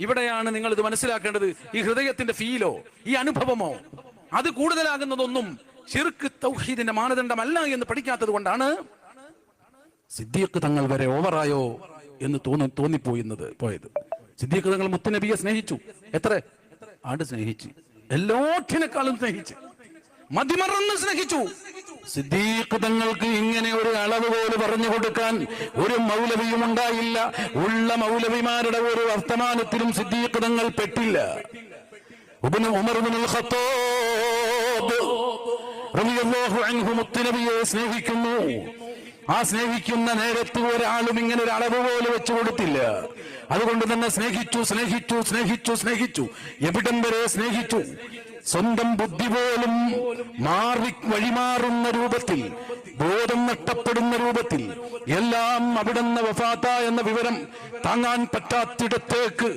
ഇവിടെയാണ് നിങ്ങൾ ഇത് മനസ്സിലാക്കേണ്ടത്. ഈ ഹൃദയത്തിന്റെ ഫീലോ ഈ അനുഭവമോ അത് കൂടുതലാകുന്നതൊന്നും ശിർക്ക് തൗഹീദിന്റെ മാനദണ്ഡമല്ല എന്ന് പഠിക്കാത്തത് കൊണ്ടാണ് സിദ്ദീഖ് തങ്ങൾ വരെ ഓവറായോ എന്ന് പോയത്. സിദ്ദീഖ് തങ്ങൾ മുത്തുനബിയെ സ്നേഹിച്ചു. എത്ര ആട് സ്നേഹിച്ചു, എല്ലാറ്റിനേക്കാളും സ്നേഹിച്ചു, മതിമറന്ന് സ്നേഹിച്ചു. സിദ്ദീഖ് തങ്ങൾക്ക് ഇങ്ങനെ ഒരു അളവ് പോലെ പറഞ്ഞു കൊടുക്കാൻ ഒരു മൗലവിയും ഉണ്ടായില്ല. ഉള്ള മൗലവിമാരുടെ ഒരു വർത്തമാനത്തിലും സിദ്ദീഖ് തങ്ങൾ പെട്ടില്ല. ഉമർ ഇബ്നുൽ ഖത്താബ് റളിയല്ലാഹു അൻഹു മുത്തുനബിയെ സ്നേഹിക്കുന്നു. ആ സ്നേഹിക്കുന്ന നേരത്ത് ഒരാളും ഇങ്ങനെ ഒരു അളവ് പോലെ വെച്ചു കൊടുത്തില്ല. അതുകൊണ്ട് തന്നെ സ്നേഹിച്ചു സ്നേഹിച്ചു സ്നേഹിച്ചു സ്നേഹിച്ചു. എവിടം വരെ സ്നേഹിച്ചു? സ്വന്തം ബുദ്ധി പോലും വഴിമാറുന്ന രൂപത്തിൽ, ബോധം നഷ്ടപ്പെടുന്ന രൂപത്തിൽ, എല്ലാം അവിടുന്ന് വഫാത്ത എന്ന വിവരം താങ്ങാൻ പറ്റാത്തിടത്തേക്ക്